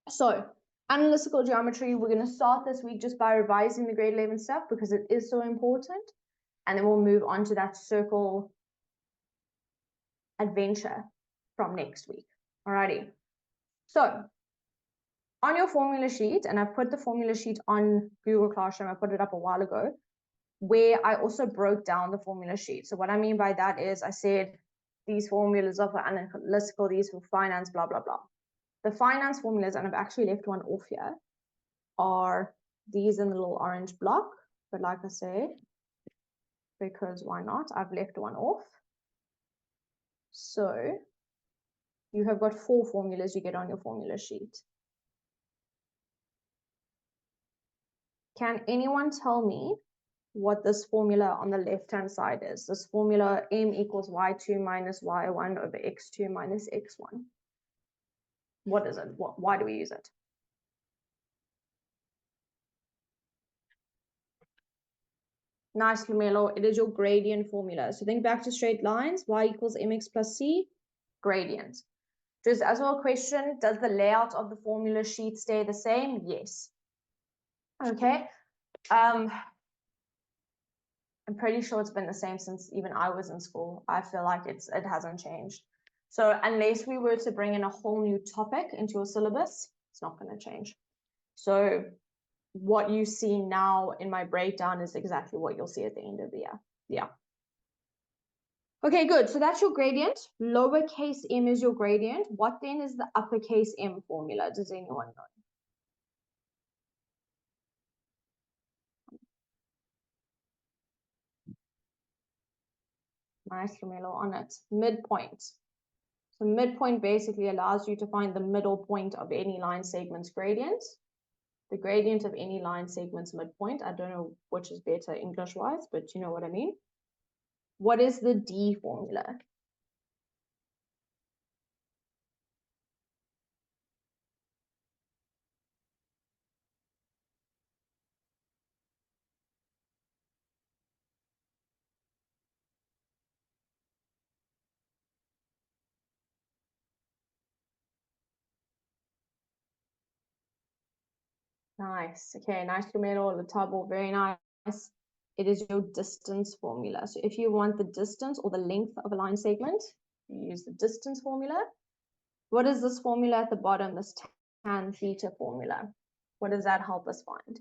So analytical geometry, we're going to start this week just by revising the grade 11 stuff because it is so important. And then we'll move on to that circle adventure from next week. Alrighty. So on your formula sheet, and I've put the formula sheet on Google Classroom, I put it up a while ago, where I also broke down the formula sheet. So what I mean by that is I said these formulas are for analytical, these for finance, blah, blah, blah. The finance formulas, and I've actually left one off here, are these in the little orange block. But like I said, because why not? I've left one off. So you have got 4 formulas you get on your formula sheet. Can anyone tell me what this formula on the left-hand side is? This formula m equals y2 minus y1 over x2 minus x1. What is it? Why do we use it? Nice, Lumelo. It is your gradient formula. So think back to straight lines. Y equals mx plus c, gradient. Just as well, question, does the layout of the formula sheet stay the same? Yes. Okay. I'm pretty sure it's been the same since even I was in school. I feel like it hasn't changed. So unless we were to bring in a whole new topic into your syllabus, it's not going to change. So what you see now in my breakdown is exactly what you'll see at the end of the year. Yeah. Okay, good. So that's your gradient. Lowercase m is your gradient. What then is the uppercase M formula? Does anyone know? Nice, Romelo, on it. Midpoint. So midpoint basically allows you to find the middle point of any line segment's gradient. The gradient of any line segment's midpoint. I don't know which is better English-wise, but you know what I mean. What is the D formula? Nice. Okay, nice Romelo, the table, very nice. It is your distance formula. So if you want the distance or the length of a line segment, you use the distance formula. What is this formula at the bottom, this tan theta formula? What does that help us find?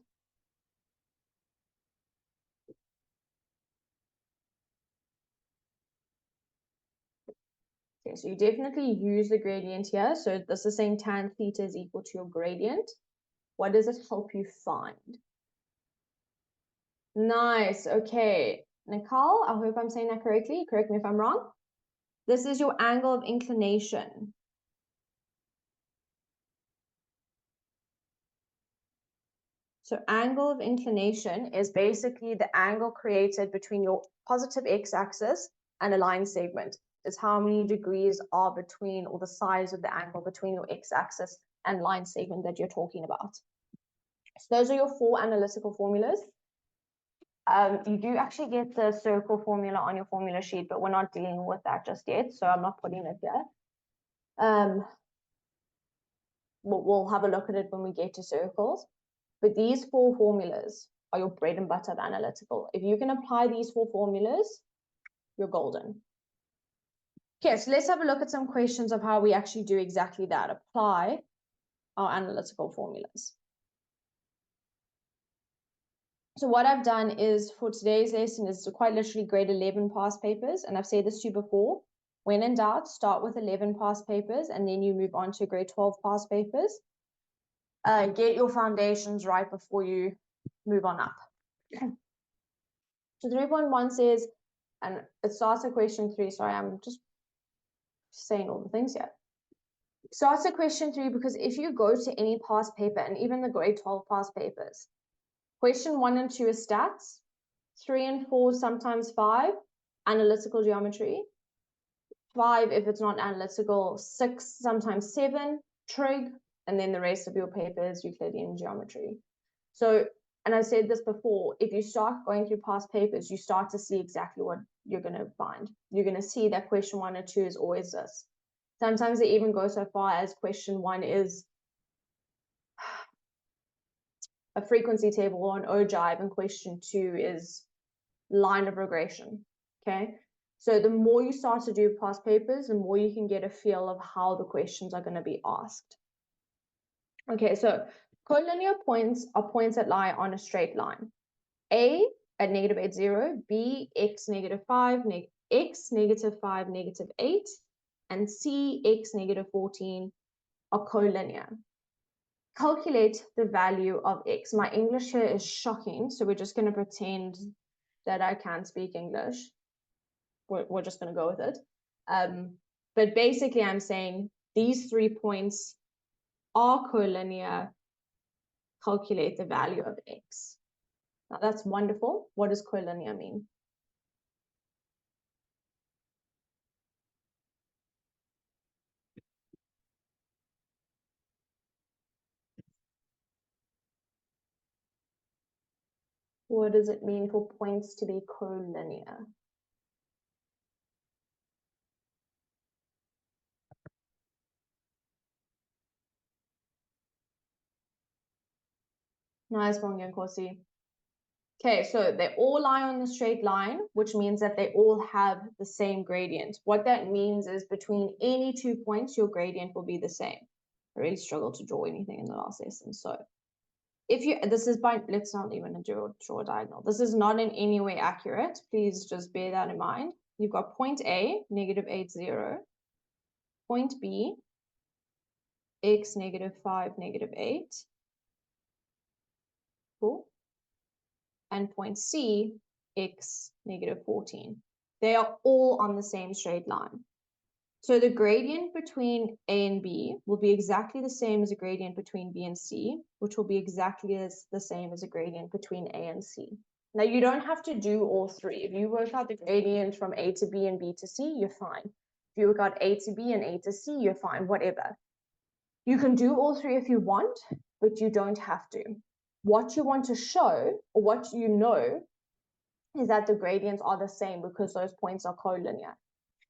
Okay, so you definitely use the gradient here. So this is saying tan theta is equal to your gradient. What does it help you find? Nice. Okay. Nicole, I hope I'm saying that correctly. Correct me if I'm wrong. This is your angle of inclination. So angle of inclination is basically the angle created between your positive x-axis and a line segment. It's how many degrees are between, or the size of the angle between your x-axis and line segment that you're talking about. So those are your 4 analytical formulas. You do actually get the circle formula on your formula sheet, but we're not dealing with that just yet, so I'm not putting it here. We'll have a look at it when we get to circles. But these 4 formulas are your bread and butter of analytical. If you can apply these 4 formulas, you're golden. Okay, so let's have a look at some questions of how we actually do exactly that. Apply our analytical formulas. So what I've done is for today's lesson is to quite literally grade 11 past papers. And I've said this to you before. When in doubt, start with 11 past papers and then you move on to grade 12 past papers. Get your foundations right before you move on up. So 3.1 says, and it starts at question 3. Sorry, I'm just saying all the things here. It starts at question 3 because if you go to any past paper and even the grade 12 past papers, question 1 and 2 is stats, 3 and 4 sometimes 5, analytical geometry, 5 if it's not analytical, 6 sometimes 7, trig, and then the rest of your paper is Euclidean geometry. So, and I said this before, if you start going through past papers, you start to see exactly what you're going to find. You're going to see that question 1 or 2 is always this. Sometimes they even go so far as question 1 is a frequency table or an ogive, and question 2 is line of regression. Okay, so the more you start to do past papers, the more you can get a feel of how the questions are going to be asked. Okay, so collinear points are points that lie on a straight line. A at negative 8, 0, B, x, negative 5, x, negative 5, negative 8, and C, x, negative 14 are collinear. Calculate the value of x. My English here is shocking, so we're just going to pretend that I can't speak English. We're just going to go with it. But basically, I'm saying these 3 points are collinear. Calculate the value of x. Now that's wonderful. What does collinear mean? What does it mean for points to be collinear? Nice one, Yankosi. Okay, so they all lie on the straight line, which means that they all have the same gradient. What that means is between any 2 points, your gradient will be the same. I really struggled to draw anything in the last lesson. So if you, this is by, let's not even draw a diagonal. This is not in any way accurate. Please just bear that in mind. You've got point A, negative 8, 0. Point B, x, negative 5, negative 8. Cool. And point C, x, negative 14. They are all on the same straight line. So the gradient between A and B will be exactly the same as the gradient between B and C, which will be exactly the same as the gradient between A and C. Now, you don't have to do all 3. If you work out the gradient from A to B and B to C, you're fine. If you work out A to B and A to C, you're fine, whatever. You can do all 3 if you want, but you don't have to. What you want to show, or what you know, is that the gradients are the same because those points are collinear.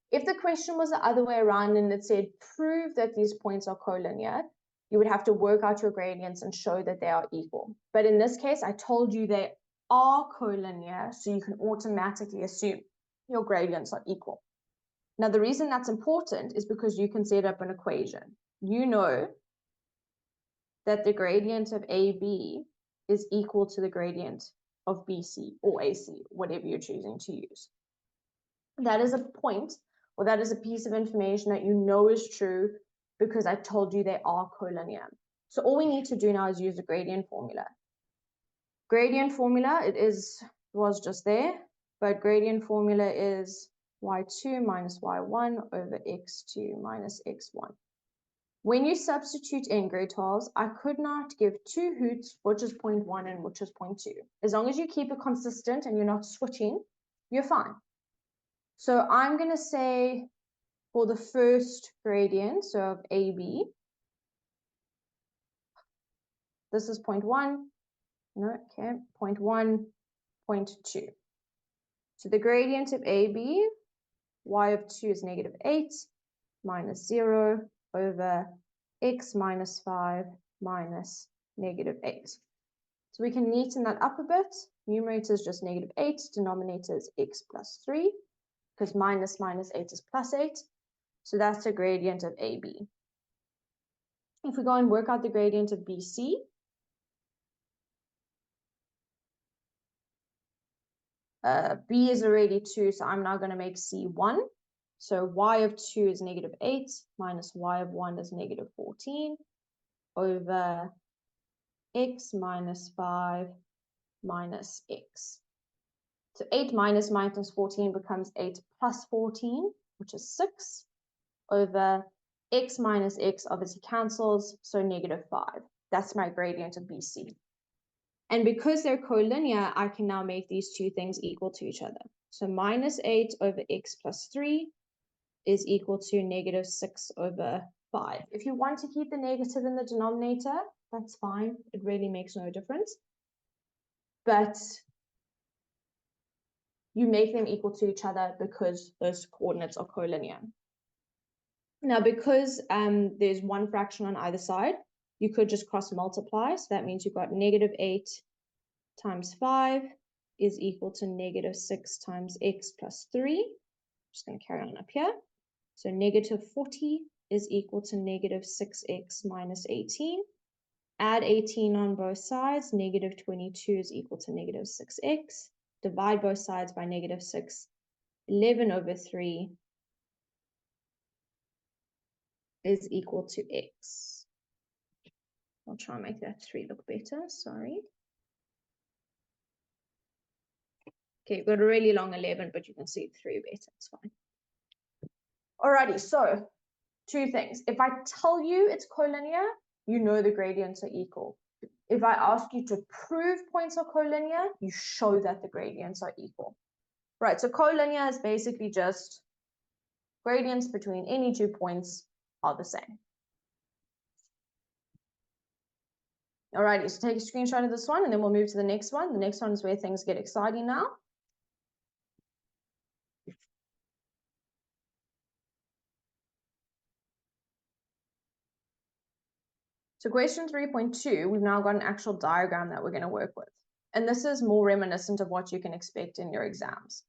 If the question was the other way around and it said, prove that these points are collinear, you would have to work out your gradients and show that they are equal. But in this case, I told you they are collinear, so you can automatically assume your gradients are equal. Now, the reason that's important is because you can set up an equation. You know that the gradient of AB is equal to the gradient of BC or AC, whatever you're choosing to use. That is a point, or that is a piece of information that you know is true because I told you they are collinear. So all we need to do now is use the gradient formula. Gradient formula, was just there, but gradient formula is y2 minus y1 over x2 minus x1. When you substitute in grade 12s, I could not give 2 hoots which is 0.1 and which is 0.2. As long as you keep it consistent and you're not switching, you're fine. So I'm going to say for the first gradient, so of AB, this is 0.1, no, okay, 0.1, 0.2. So the gradient of AB, y of 2 is negative 8 minus 0 over x minus 5 minus negative 8. So we can neaten that up a bit. Numerator is just negative 8, denominator is x plus 3, because minus minus 8 is plus 8. So that's the gradient of AB. If we go and work out the gradient of BC, B is already 2, so I'm now going to make C 1. So y of 2 is negative 8 minus y of 1 is negative 14 over x minus 5 minus x. So 8 minus 14 becomes 8 plus 14, which is 6, over x minus x obviously cancels, so negative 5. That's my gradient of BC. And because they're collinear, I can now make these two things equal to each other. So minus 8 over x plus 3 is equal to negative 6 over 5. If you want to keep the negative in the denominator, that's fine. It really makes no difference. But you make them equal to each other because those coordinates are collinear. Now, because there's one fraction on either side, you could just cross multiply. So that means you've got negative 8 times 5 is equal to negative 6 times x plus 3. Just going to carry on up here. So negative 40 is equal to negative 6x minus 18. Add 18 on both sides. Negative 22 is equal to negative 6x. Divide both sides by negative 6. 11 over 3 is equal to x. I'll try and make that 3 look better. Sorry. Okay, you've got a really long 11, but you can see 3 better. It's fine. Alrighty, so 2 things. If I tell you it's collinear, you know the gradients are equal. If I ask you to prove points are collinear, you show that the gradients are equal. Right, so collinear is basically just gradients between any 2 points are the same. Alrighty, so take a screenshot of this one and then we'll move to the next one. The next one is where things get exciting now. So question 3.2, we've now got an actual diagram that we're going to work with. And this is more reminiscent of what you can expect in your exams.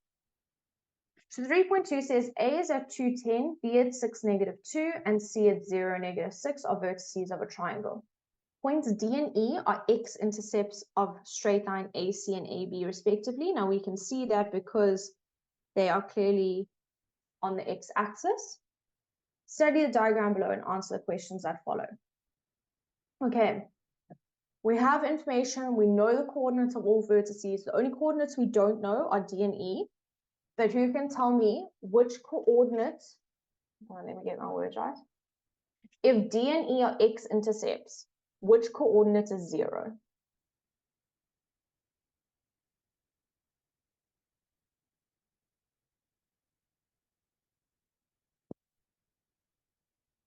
So 3.2 says A is at 2, 10, B at 6, negative 2, and C at 0, negative 6 are vertices of a triangle. Points D and E are x-intercepts of straight line AC and AB respectively. Now we can see that because they are clearly on the x-axis. Study the diagram below and answer the questions that follow. Okay, we have information, we know the coordinates of all vertices. The only coordinates we don't know are D and E. But who can tell me which coordinates, let me get my words right. If D and E are x-intercepts, which coordinate is 0?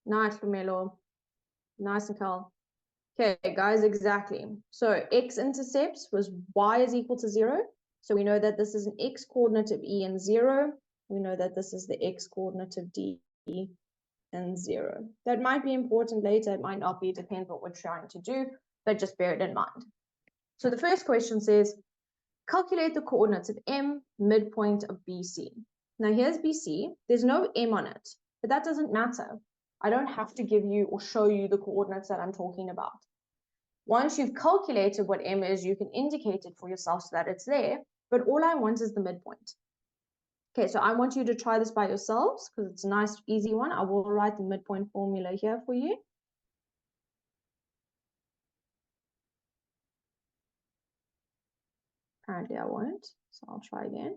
Nice, Camilo. Nice, Nicole. Okay, guys, exactly. So x-intercepts was y is equal to 0. So we know that this is an x-coordinate of E and 0. We know that this is the x-coordinate of D and 0. That might be important later. It might not be. Depends what we're trying to do, but just bear it in mind. So the first question says, calculate the coordinates of M, midpoint of BC. Now here's BC. There's no M on it, but that doesn't matter. I don't have to give you or show you the coordinates that I'm talking about. Once you've calculated what M is, you can indicate it for yourself so that it's there, but all I want is the midpoint. Okay, so I want you to try this by yourselves because it's a nice, easy one. I will write the midpoint formula here for you. Apparently I won't, so I'll try again.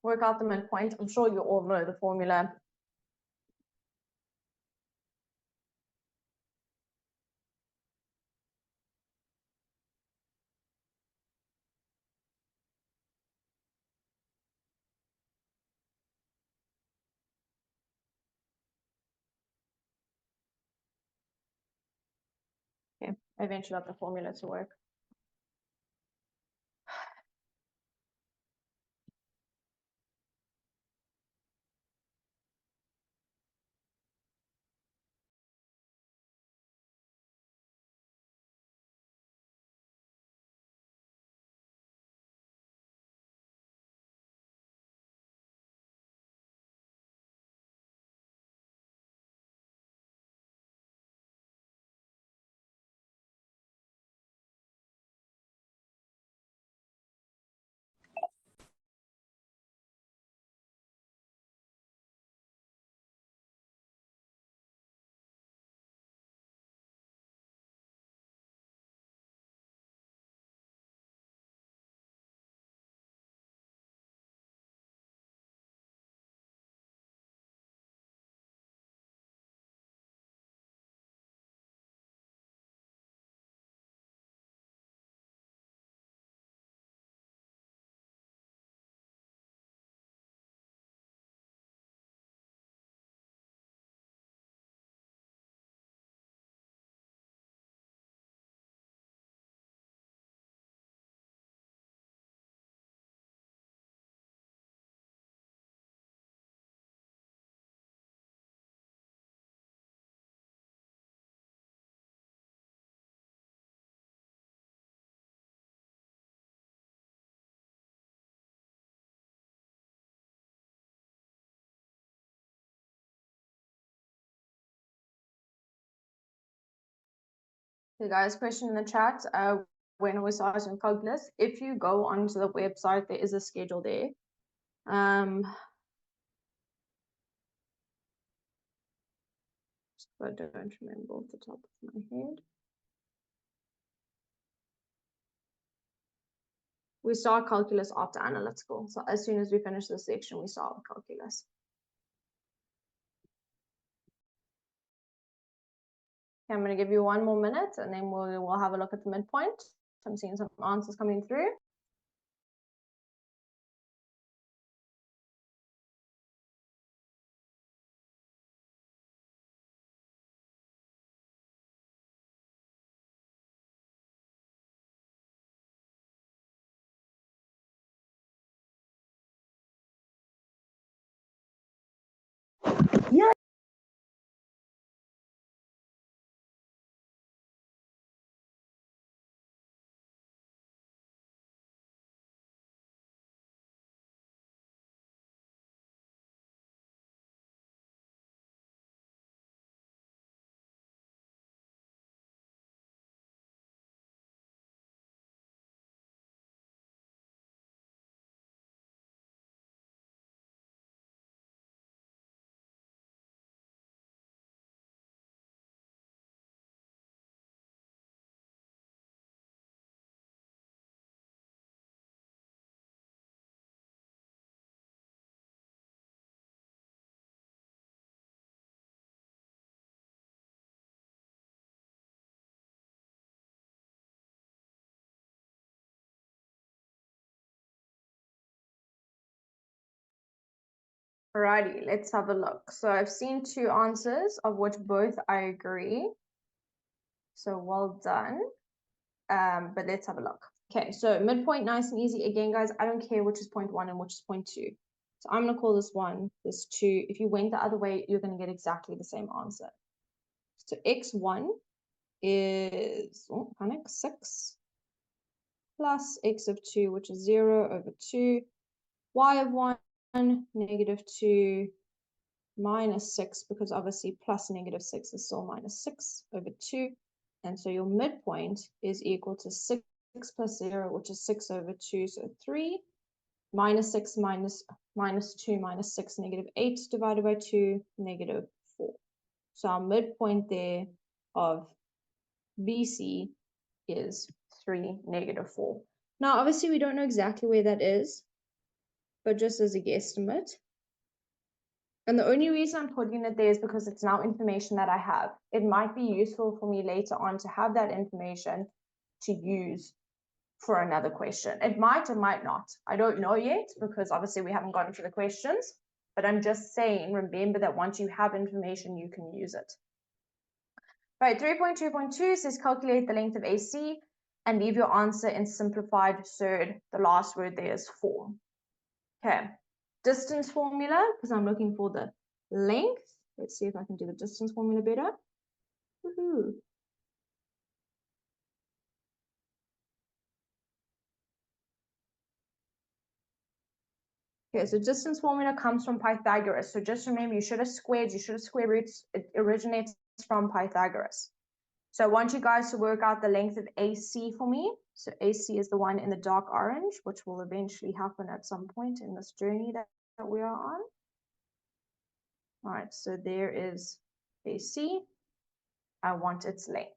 Work out the midpoint. I'm sure you all know the formula. Okay, I eventually got the formula to work. You guys, question in the chat. When we're starting calculus, if you go onto the website, there is a schedule there. I don't remember off the top of my head. We start calculus after analytical. So as soon as we finish this section, we start with calculus. Okay, I'm going to give you 1 more minute and then we'll have a look at the midpoint. I'm seeing some answers coming through. Yeah. Alrighty, let's have a look. So I've seen 2 answers of which both I agree. So well done. But let's have a look. Okay, so midpoint, nice and easy. Again, guys, I don't care which is point 1 and which is point 2. So I'm going to call this 1, this 2. If you went the other way, you're going to get exactly the same answer. So x1 is 6 plus x of 2, which is 0 over 2. Y of 1, negative 2, minus 6, because obviously plus negative 6 is still minus 6 over 2. And so your midpoint is equal to 6 plus 0, which is 6 over 2, so 3, minus 6 minus 2 minus 6, negative 8 divided by 2, negative 4. So our midpoint there of BC is 3, negative 4. Now, obviously, we don't know exactly where that is, but just as a guesstimate. And the only reason I'm putting it there is because it's now information that I have. It might be useful for me later on to have that information to use for another question. It might or might not. I don't know yet because obviously we haven't gotten to the questions, but I'm just saying, remember that once you have information, you can use it. Right, 3.2.2 says calculate the length of AC and leave your answer in simplified surd. The last word there is 4. Okay, distance formula, because I'm looking for the length. Let's see if I can do the distance formula better. Woohoo. Okay, so distance formula comes from Pythagoras. So just remember, you should have squared roots. It originates from Pythagoras. So I want you guys to work out the length of AC for me. So AC is the one in the dark orange, which will eventually happen at some point in this journey that we are on. All right, so there is AC. I want its length.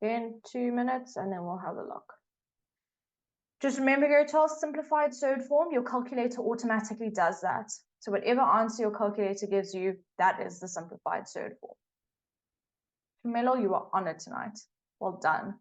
In 2 minutes, and then we'll have a look. Just remember, Gertel, simplified surd form, your calculator automatically does that. So whatever answer your calculator gives you, that is the simplified surd form. Camilo, you are on it tonight. Well done.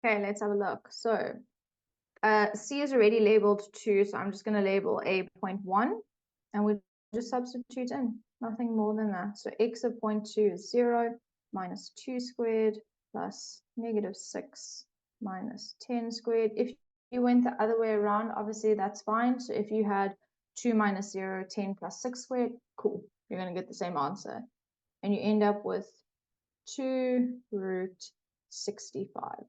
Okay, let's have a look. So C is already labeled 2, so I'm just going to label a 0.1, and we just substitute in, nothing more than that. So x of 0.2 is 0 minus 2 squared plus -6 minus 10 squared. If you went the other way around, obviously that's fine. So if you had 2 minus 0, 10 plus 6 squared, cool. You're going to get the same answer. And you end up with 2 root 65.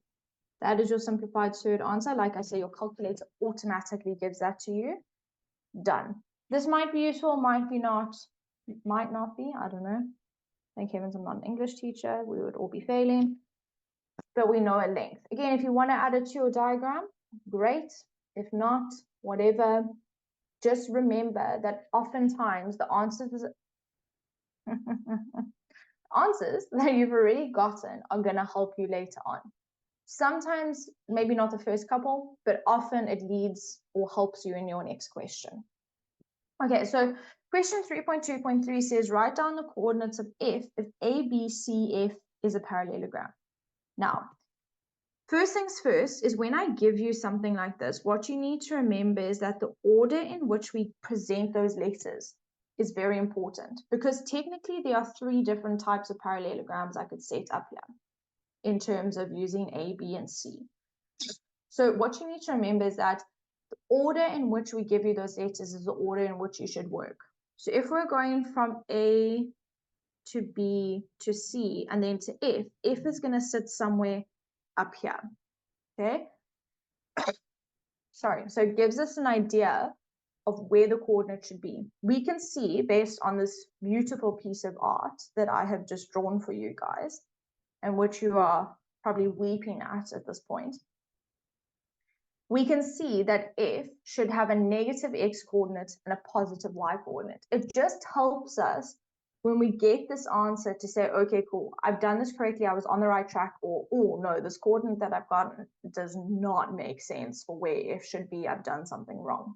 That is your simplified third answer. Like I say, your calculator automatically gives that to you. Done. This might be useful, might be not, might not be, I don't know. Thank heavens I'm not an English teacher. We would all be failing. But we know a length. Again, if you want to add it to your diagram, great. If not, whatever. Just remember that oftentimes the answers answers that you've already gotten are going to help you later on. Sometimes, maybe not the first couple, but often it leads or helps you in your next question. Okay, so question 3.2.3 says, write down the coordinates of F if ABCF is a parallelogram. Now, first things first is when I give you something like this, what you need to remember is that the order in which we present those letters is very important, because technically there are 3 different types of parallelograms I could set up here in terms of using A, B, and C. So what you need to remember is that the order in which we give you those letters is the order in which you should work. So if we're going from A to B to C and then to F, F is going to sit somewhere up here. Okay? Sorry. So it gives us an idea of where the coordinate should be. We can see, based on this beautiful piece of art that I have just drawn for you guys, and which you are probably weeping at this point, we can see that F should have a negative x coordinate and a positive y coordinate. It just helps us when we get this answer to say, okay, cool, I've done this correctly, I was on the right track, or, oh no, this coordinate that I've gotten does not make sense for where F should be, I've done something wrong.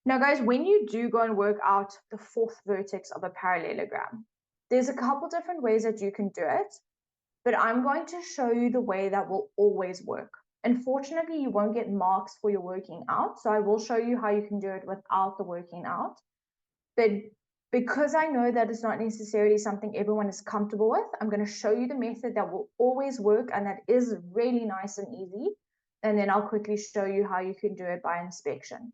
Now guys, when you do go and work out the 4th vertex of a parallelogram, there's a couple different ways that you can do it, but I'm going to show you the way that will always work. Unfortunately, you won't get marks for your working out, so I will show you how you can do it without the working out. But because I know that it's not necessarily something everyone is comfortable with, I'm going to show you the method that will always work and that is really nice and easy. And then I'll quickly show you how you can do it by inspection.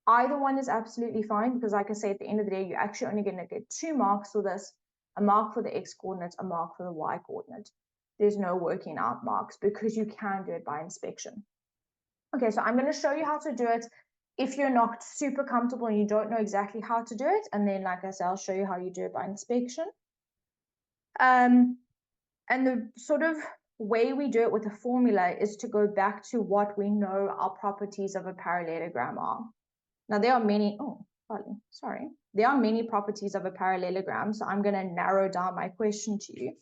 Either one is absolutely fine, because like I say, at the end of the day, you're actually only going to get 2 marks for this, a mark for the x coordinate, a mark for the y coordinate. There's no working out marks because you can do it by inspection. Okay, so I'm going to show you how to do it if you're not super comfortable and you don't know exactly how to do it. And then, like I said, I'll show you how you do it by inspection. And the sort of way we do it with the formula is to go back to what we know our properties of a parallelogram are. Now, there are many, there are many properties of a parallelogram, so I'm going to narrow down my question to you.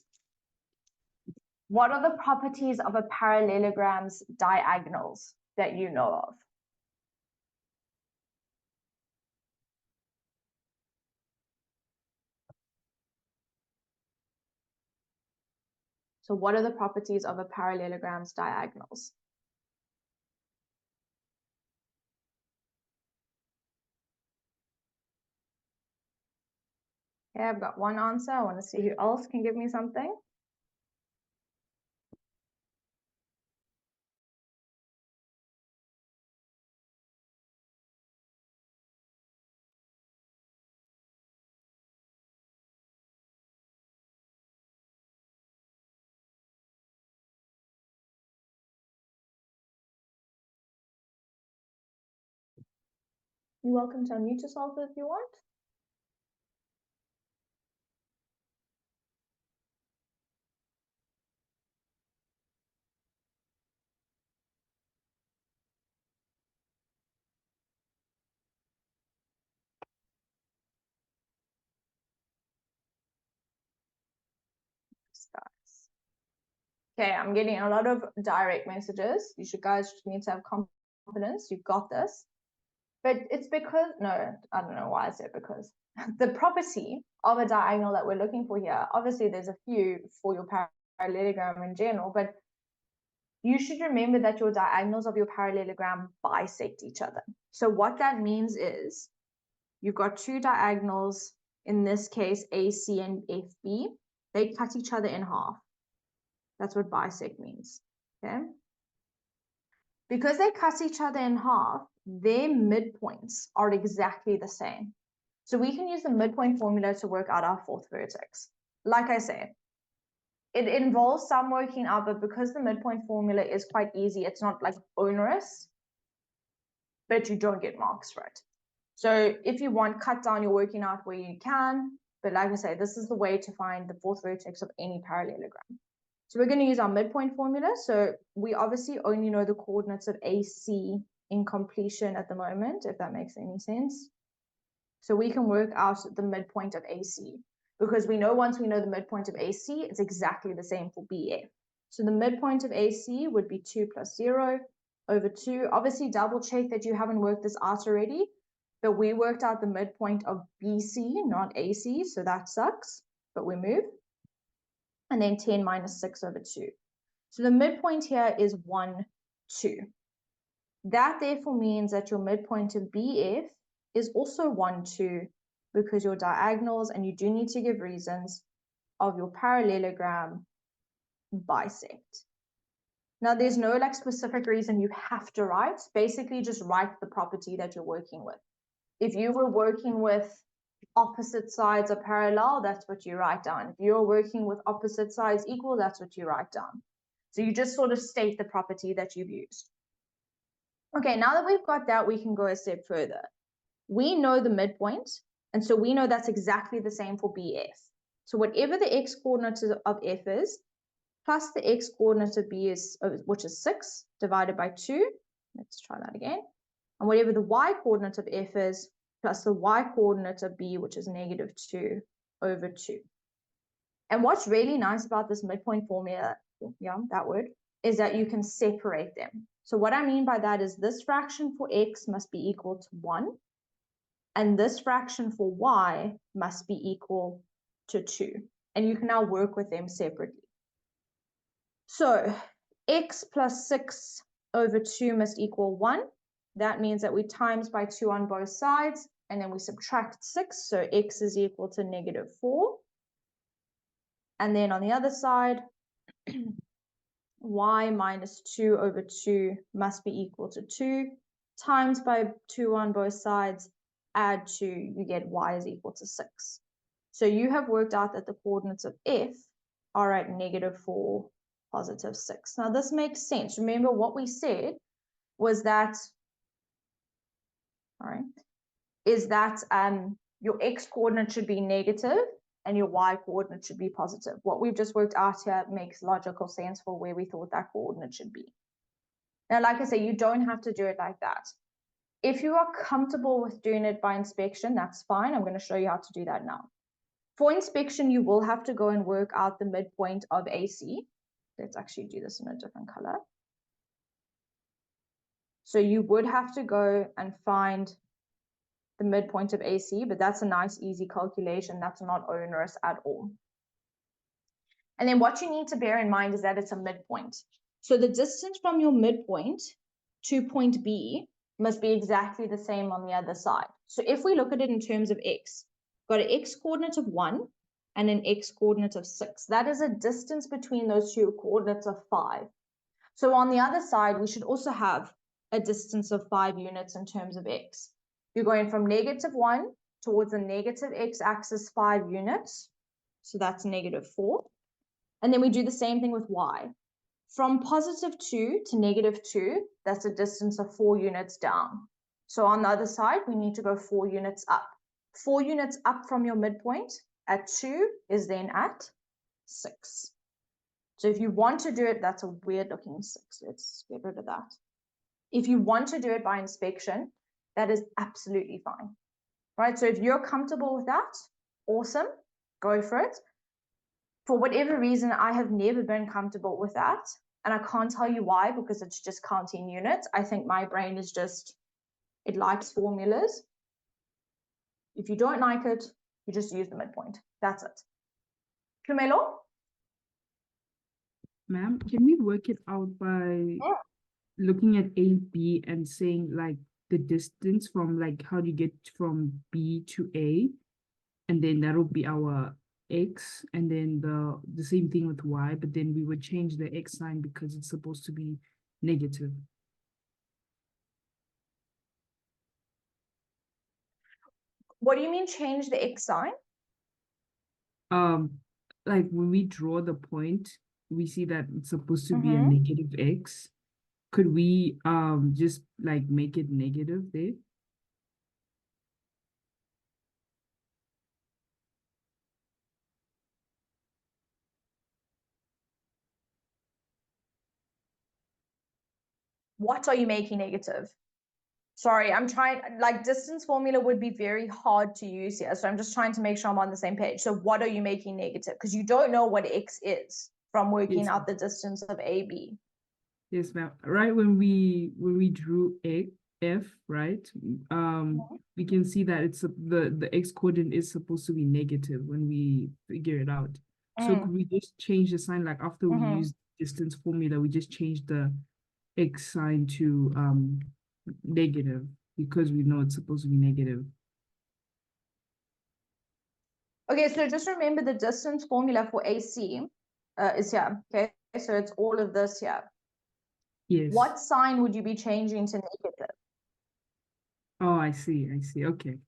What are the properties of a parallelogram's diagonals that you know of? So what are the properties of a parallelogram's diagonals? Okay, I've got one answer. I want to see who else can give me something. You're welcome to unmute yourself if you want. Okay, I'm getting a lot of direct messages. You guys need to have confidence. You've got this. But it's because, no, I don't know why I said because. The property of a diagonal that we're looking for here, obviously there's a few for your parallelogram in general, but you should remember that your diagonals of your parallelogram bisect each other. So what that means is you've got two diagonals, in this case, AC and FB. They cut each other in half. That's what bisect means, okay? Because they cut each other in half, their midpoints are exactly the same. So we can use the midpoint formula to work out our fourth vertex. Like I said, it involves some working out, but because the midpoint formula is quite easy, it's not like onerous, but you don't get marks for it. So if you want, cut down your working out where you can, but like I say, this is the way to find the fourth vertex of any parallelogram. So we're going to use our midpoint formula. So we obviously only know the coordinates of AC in completion at the moment, if that makes any sense. So we can work out the midpoint of AC, because we know once we know the midpoint of AC, it's exactly the same for BF. So the midpoint of AC would be 2 plus 0 over 2. Obviously, double check that you haven't worked this out already, but we worked out the midpoint of BC, not AC, so that sucks, but we move. And then 10 minus 6 over 2. So the midpoint here is 1, 2. That therefore means that your midpoint of BF is also 1, 2, because your diagonals, and you do need to give reasons, of your parallelogram bisect. Now, there's no like specific reason you have to write. Basically, just write the property that you're working with. If you were working with opposite sides are parallel, that's what you write down. If you're working with opposite sides equal, that's what you write down. So you just sort of state the property that you've used. Okay, now that we've got that, we can go a step further. We know the midpoint, and so we know that's exactly the same for BF. So whatever the x coordinate of F is, plus the x coordinate of B is, which is 6, divided by 2. Let's try that again. And whatever the y coordinate of F is, plus the y coordinate of B, which is negative 2 over 2. And what's really nice about this midpoint formula, yeah, that word, is that you can separate them. So what I mean by that is this fraction for x must be equal to 1, and this fraction for y must be equal to 2. And you can now work with them separately. So x plus 6 over 2 must equal 1. That means that we times by 2 on both sides, and then we subtract 6, so x is equal to negative 4. And then on the other side, y minus 2 over 2 must be equal to 2, times by 2 on both sides, add 2, you get y is equal to 6. So you have worked out that the coordinates of F are at negative 4, positive 6. Now this makes sense. Remember what we said was that, all right, is that your x coordinate should be negative and your y coordinate should be positive. What we've just worked out here makes logical sense for where we thought that coordinate should be. Now, like I say, you don't have to do it like that. If you are comfortable with doing it by inspection, that's fine. I'm going to show you how to do that now. For inspection, you will have to go and work out the midpoint of AC. Let's actually do this in a different color. So you would have to go and find the midpoint of AC, but that's a nice, easy calculation. That's not onerous at all. And then what you need to bear in mind is that it's a midpoint. So the distance from your midpoint to point B must be exactly the same on the other side. So if we look at it in terms of x, got an x coordinate of 1 and an x coordinate of 6. That is a distance between those two coordinates of 5. So on the other side, we should also have a distance of 5 units in terms of x. You're going from negative 1 towards the negative x-axis 5 units. So that's negative 4. And then we do the same thing with y. From positive 2 to negative 2, that's a distance of 4 units down. So on the other side, we need to go 4 units up. 4 units up from your midpoint at 2 is then at 6. So if you want to do it, that's a weird looking 6. Let's get rid of that. If you want to do it by inspection, that is absolutely fine, right? So if you're comfortable with that, awesome, go for it. For whatever reason, I have never been comfortable with that. And I can't tell you why, because it's just counting units. I think my brain is just, it likes formulas. If you don't like it, you just use the midpoint. That's it. Camelo? Ma'am, can we work it out by looking at A, B and saying like the distance from like how do you get from B to A? And then that'll be our X, and then the same thing with Y, but then we would change the X sign because it's supposed to be negative. What do you mean change the X sign? Like when we draw the point, we see that it's supposed to be a Mm-hmm. negative X. Could we just like make it negative there? What are you making negative? Sorry, I'm trying, like distance formula would be very hard to use here. So I'm just trying to make sure I'm on the same page. So what are you making negative? Because you don't know what X is from working Yes, out the distance of AB. yes, ma'am. Right when we drew F, right? We can see that it's the X coordinate is supposed to be negative when we figure it out. So Mm. could we just change the sign like after we Mm-hmm. use distance formula, we just change the X sign to negative because we know it's supposed to be negative. Okay, so just remember the distance formula for AC is here. Okay, so it's all of this here. Yes. What sign would you be changing to negative? Oh, I see. I see. Okay.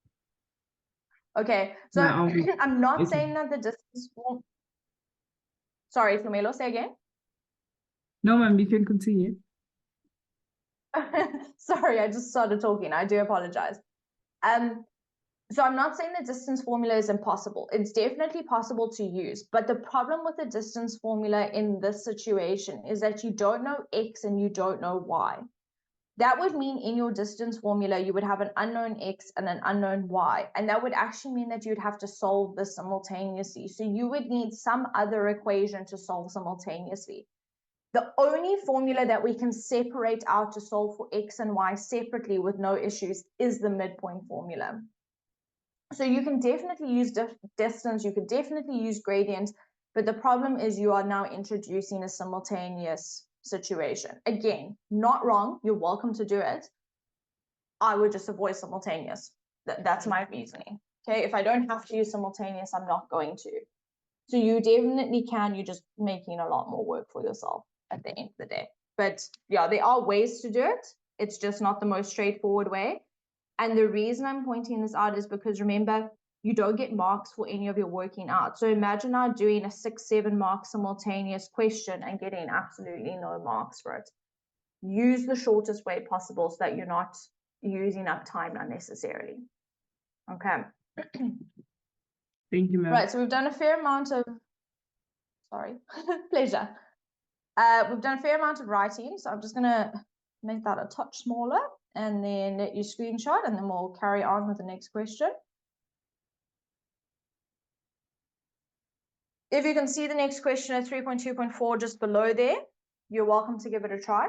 Okay, so Now, I'm not okay. saying that the distance form. Sorry, Flamelo, say again. No, ma'am, you can continue. Sorry, I just started talking. I do apologize. Um, so I'm not saying the distance formula is impossible. It's definitely possible to use. But the problem with the distance formula in this situation is that you don't know X and you don't know Y. That would mean in your distance formula, you would have an unknown X and an unknown Y. And that would actually mean that you'd have to solve this simultaneously. So you would need some other equation to solve simultaneously. The only formula that we can separate out to solve for X and Y separately with no issues is the midpoint formula. So you can definitely use distance, you could definitely use gradient, but the problem is you are now introducing a simultaneous situation. Again, not wrong, you're welcome to do it. I would just avoid simultaneous. That's my reasoning. Okay, if I don't have to use simultaneous, I'm not going to. So you definitely can, you're just making a lot more work for yourself at the end of the day. But yeah, there are ways to do it. It's just not the most straightforward way. And the reason I'm pointing this out is because remember, you don't get marks for any of your working out. So imagine now doing a 6-7 mark simultaneous question and getting absolutely no marks for it. Use the shortest way possible so that you're not using up time unnecessarily. Okay. Thank you, ma'am. Right, so we've done a fair amount of, sorry, pleasure. We've done a fair amount of writing, so I'm just going to make that a touch smaller and then let you screenshot, and then we'll carry on with the next question. If you can see the next question at 3.2.4 just below there, you're welcome to give it a try.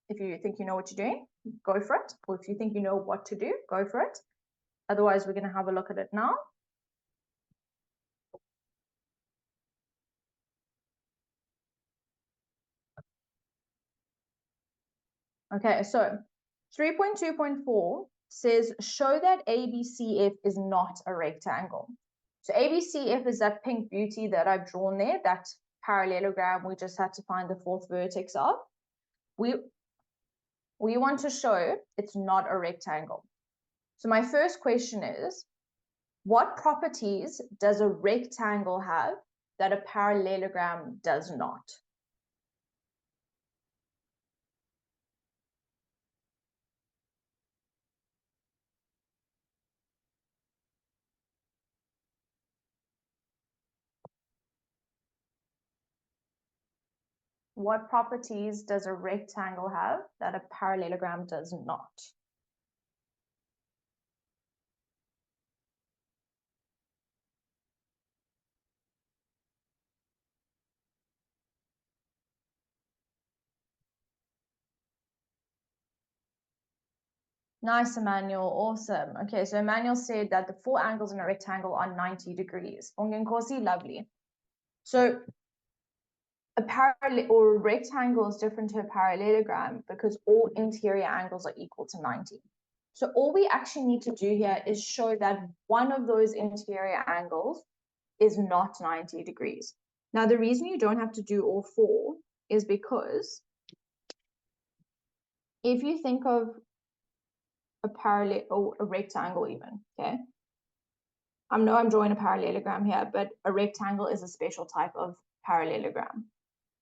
If you think you know what you're doing, go for it. Or if you think you know what to do, go for it. Otherwise, we're going to have a look at it now. Okay, so 3.2.4 says, show that ABCF is not a rectangle. So ABCF is that pink beauty that I've drawn there, that parallelogram we just had to find the fourth vertex of. We want to show it's not a rectangle. So my first question is, what properties does a rectangle have that a parallelogram does not? What properties does a rectangle have that a parallelogram does not? Nice, Emmanuel. Awesome. Okay, so Emmanuel said that the four angles in a rectangle are 90 degrees. Ongenkosi, lovely. So a parallel or a rectangle is different to a parallelogram because all interior angles are equal to 90. So all we actually need to do here is show that one of those interior angles is not 90 degrees. Now, the reason you don't have to do all four is because if you think of a parallel or a rectangle even, okay? I know I'm drawing a parallelogram here, but a rectangle is a special type of parallelogram.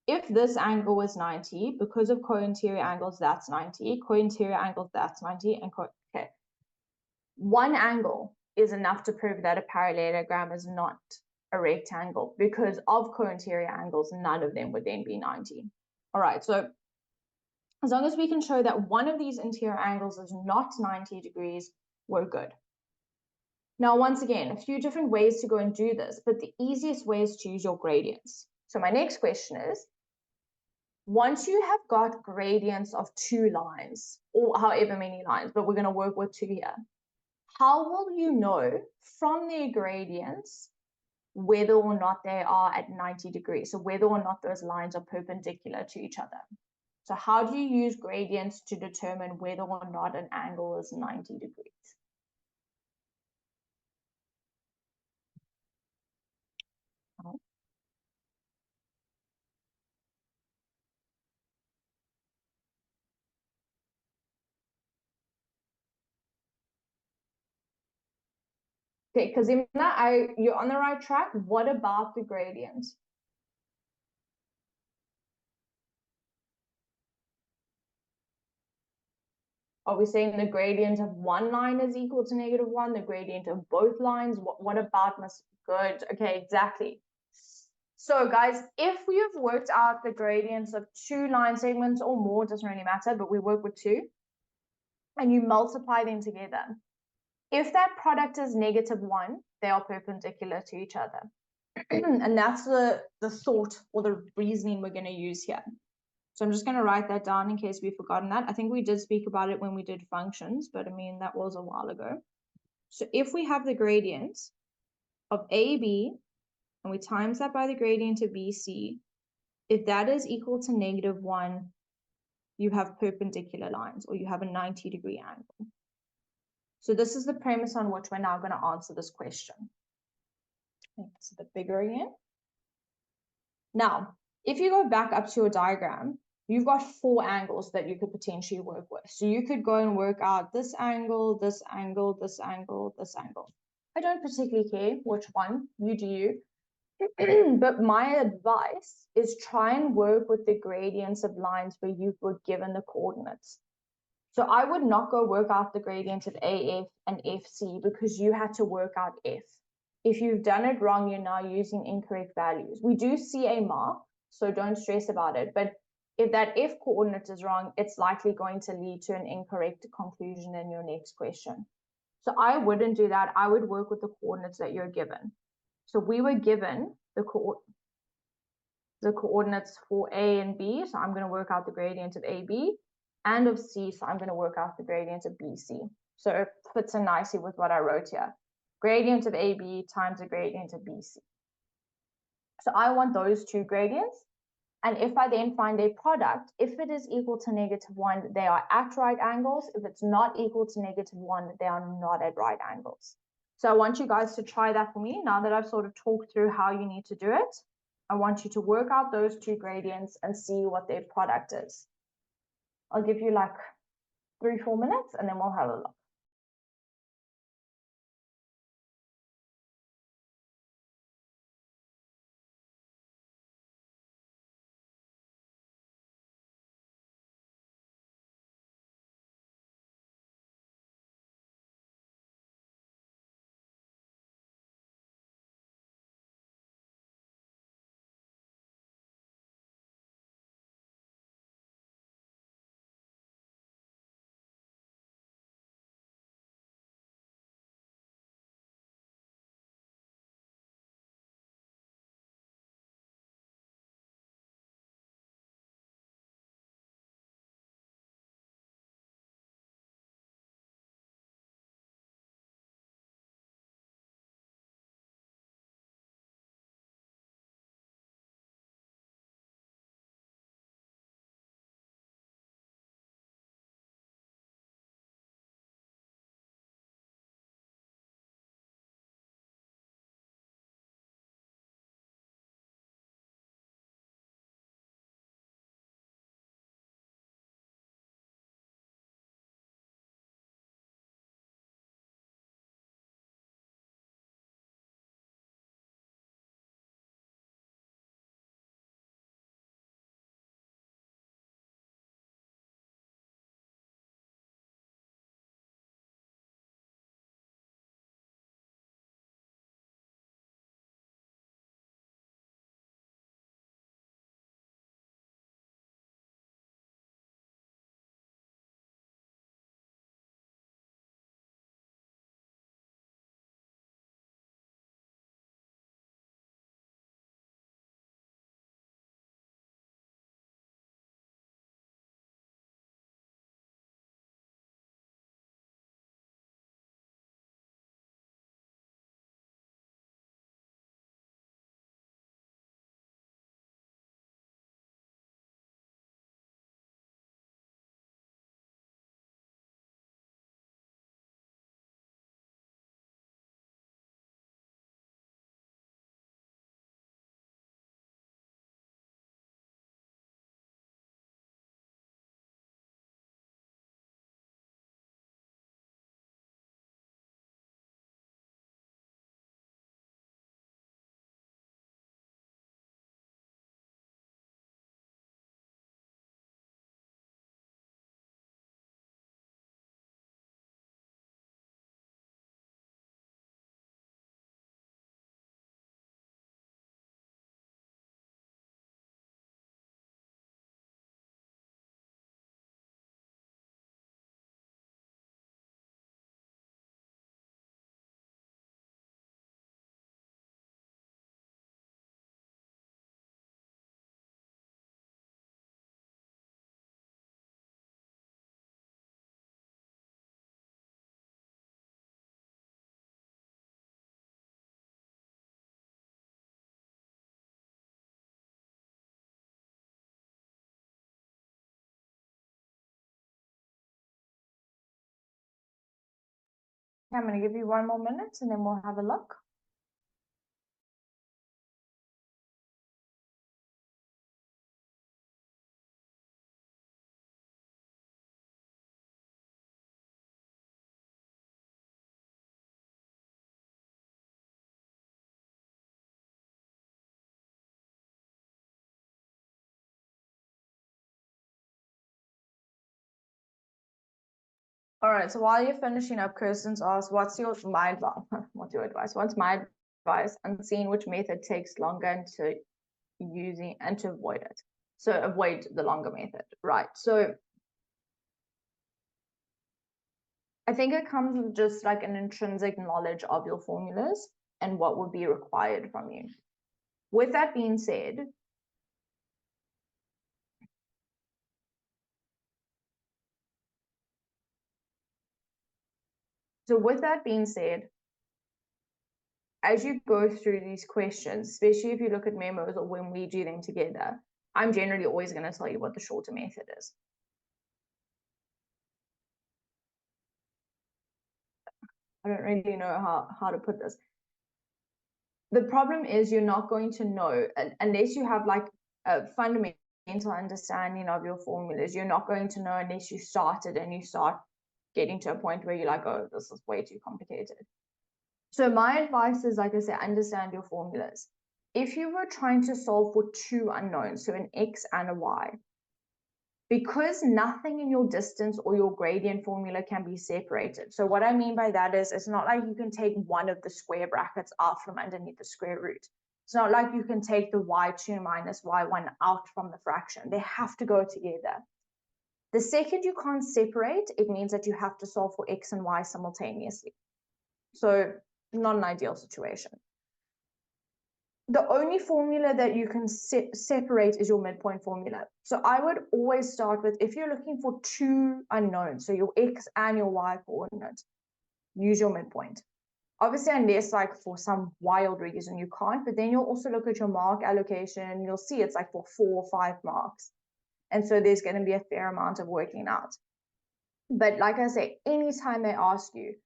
If this angle was 90, because of co-interior angles, that's 90, co-interior angles, that's 90, and okay. One angle is enough to prove that a parallelogram is not a rectangle because of co-interior angles, none of them would then be 90. All right, so as long as we can show that one of these interior angles is not 90 degrees, we're good. Now, once again, a few different ways to go and do this, but the easiest way is to use your gradients. So my next question is, once you have got gradients of two lines, or however many lines, but we're going to work with two here, how will you know from their gradients whether or not they are at 90 degrees? So whether or not those lines are perpendicular to each other. So how do you use gradients to determine whether or not an angle is 90 degrees? Okay, because you're on the right track. What about the gradient? Are we saying the gradient of one line is equal to -1, the gradient of both lines? What about good? Okay, exactly. So guys, if we have worked out the gradients of two line segments or more, doesn't really matter, but we work with two, and you multiply them together. If that product is -1, they are perpendicular to each other. And that's the thought or the reasoning we're going to use here. So I'm just going to write that down in case we've forgotten that. I think we did speak about it when we did functions, but I mean, that was a while ago. So if we have the gradient of AB, and we times that by the gradient of BC, if that is equal to -1, you have perpendicular lines, or you have a 90-degree angle. So this is the premise on which we're now going to answer this question. Make this a bit bigger again. Now, if you go back up to your diagram, you've got four angles that you could potentially work with. So you could go and work out this angle, this angle, this angle, this angle. I don't particularly care which one, you do you. But my advice is try and work with the gradients of lines where you were given the coordinates. So I would not go work out the gradient of AF and FC because you had to work out F. If you've done it wrong, you're now using incorrect values. We do see a mark, so don't stress about it. But if that F coordinate is wrong, it's likely going to lead to an incorrect conclusion in your next question. So I wouldn't do that. I would work with the coordinates that you're given. So we were given the coordinates for A and B. So I'm going to work out the gradient of AB, and of C. So I'm going to work out the gradient of BC. So it fits in nicely with what I wrote here. Gradient of AB times the gradient of BC. So I want those two gradients. And if I then find a product, if it is equal to -1, they are at right angles. If it's not equal to -1, they are not at right angles. So I want you guys to try that for me. Now that I've sort of talked through how you need to do it, I want you to work out those two gradients and see what their product is. I'll give you like 3-4 minutes and then we'll have a look. Okay, I'm going to give you 1 more minute and then we'll have a look. All right, so while you're finishing up, Kirsten's asked, what's my advice? What's my advice on seeing which method takes longer and to avoid it? So avoid the longer method, right? So I think it comes with just like an intrinsic knowledge of your formulas and what would be required from you. With that being said, as you go through these questions, especially if you look at memos or when we do them together, I'm generally always going to tell you what the shorter method is. I don't really know how to put this. The problem is you're not going to know, unless you have like a fundamental understanding of your formulas, you're not going to know unless you start it and you start getting to a point where you're like, oh, this is way too complicated. So my advice is, like I said, understand your formulas. If you were trying to solve for 2 unknowns, so an x and a y, because nothing in your distance or your gradient formula can be separated. So what I mean by that is, it's not like you can take one of the square brackets out from underneath the square root. It's not like you can take the y2 minus y1 out from the fraction. They have to go together. The second you can't separate, it means that you have to solve for x and y simultaneously. So not an ideal situation. The only formula that you can separate is your midpoint formula. So I would always start with, if you're looking for 2 unknowns, so your x and your y coordinate, use your midpoint. Obviously, unless like for some wild reason you can't, but then you'll also look at your mark allocation. You'll see it's like for 4 or 5 marks. And so there's going to be a fair amount of working out. But like I say, anytime they ask you,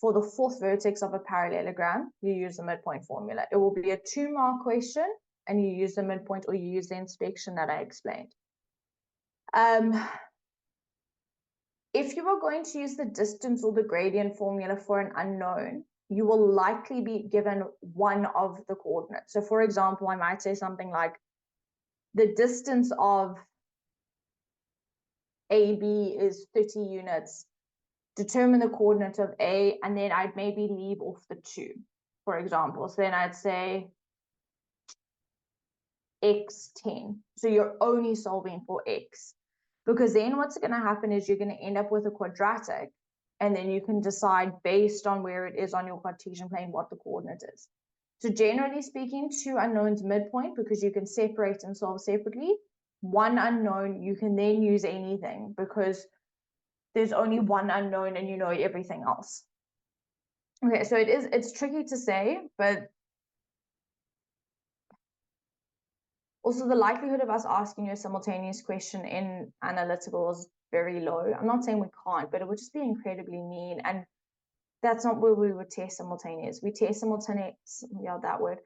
for the 4th vertex of a parallelogram, you use the midpoint formula. It will be a 2-mark question, and you use the midpoint or you use the inspection that I explained. If you are going to use the distance or the gradient formula for an unknown, you will likely be given one of the coordinates. So for example, I might say something like the distance of AB is 30 units. Determine the coordinate of A, and then I'd maybe leave off the 2, for example. So then I'd say x10. So you're only solving for x. Because then what's going to happen is you're going to end up with a quadratic, and then you can decide based on where it is on your Cartesian plane what the coordinate is. So generally speaking, 2 unknowns midpoint, because you can separate and solve separately. 1 unknown, you can then use anything, because there's only 1 unknown and you know everything else. Okay, so it's tricky to say, but also the likelihood of us asking you a simultaneous question in analytical is very low. I'm not saying we can't, but it would just be incredibly mean, and that's not where we would test simultaneous. We test simultaneous, that word,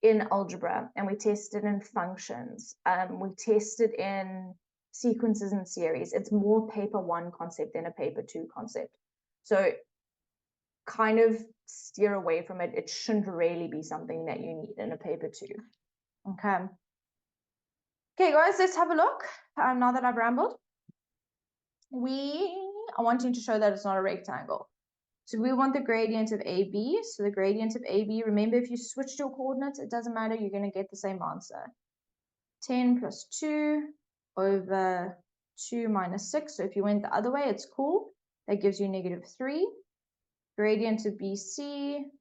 in algebra, and we test it in functions. We test it in sequences and series. It's more paper 1 concept than a paper 2 concept. So kind of steer away from it. It shouldn't really be something that you need in a paper 2. Okay. Okay, guys, let's have a look. Now that I've rambled, we are wanting to show that it's not a rectangle. So we want the gradient of AB. So the gradient of AB, remember, if you switched your coordinates, it doesn't matter, you're going to get the same answer. 10 plus 2 over 2 minus 6. So if you went the other way, it's cool. That gives you -3. Gradient of BC,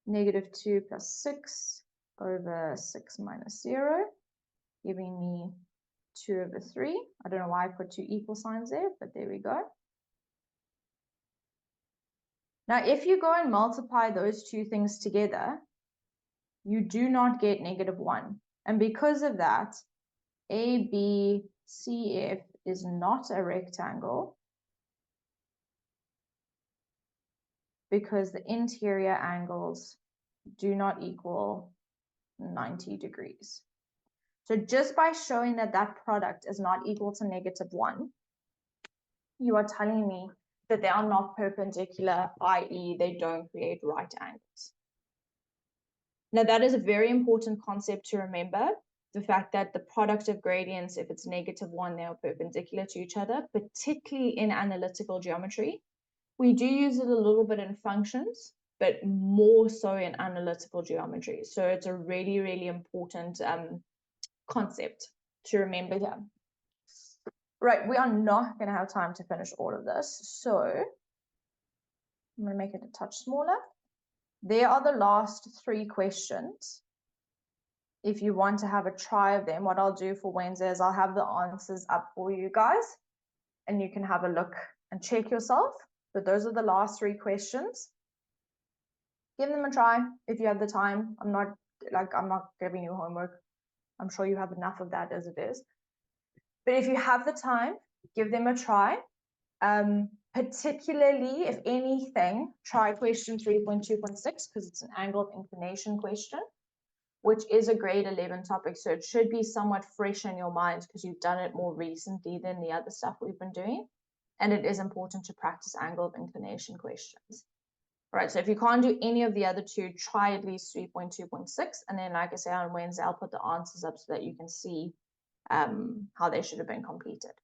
-2 plus 6 over 6 minus 0, giving me 2 over 3. I don't know why I put 2 equal signs there, but there we go. Now, if you go and multiply those 2 things together, you do not get -1. And because of that, ABCF is not a rectangle. because the interior angles do not equal 90 degrees. So just by showing that that product is not equal to -1, you are telling me that they are not perpendicular, i.e. they don't create right angles. Now that is a very important concept to remember, the fact that the product of gradients, if it's -1, they are perpendicular to each other, particularly in analytical geometry. We do use it a little bit in functions, but more so in analytical geometry. So it's a really, really important concept to remember here. Right, we are not going to have time to finish all of this. So I'm going to make it a touch smaller. There are the last 3 questions. If you want to have a try of them, what I'll do for Wednesday is I'll have the answers up for you guys, and you can have a look and check yourself. But those are the last 3 questions. Give them a try if you have the time. I'm not giving you homework. I'm sure you have enough of that as it is. But if you have the time, give them a try. Particularly, if anything, try question 3.2.6 because it's an angle of inclination question, which is a grade 11 topic. So it should be somewhat fresh in your mind because you've done it more recently than the other stuff we've been doing. And it is important to practice angle of inclination questions. All right, so if you can't do any of the other 2, try at least 3.2.6. And then, like I say, on Wednesday, I'll put the answers up so that you can see how they should have been completed.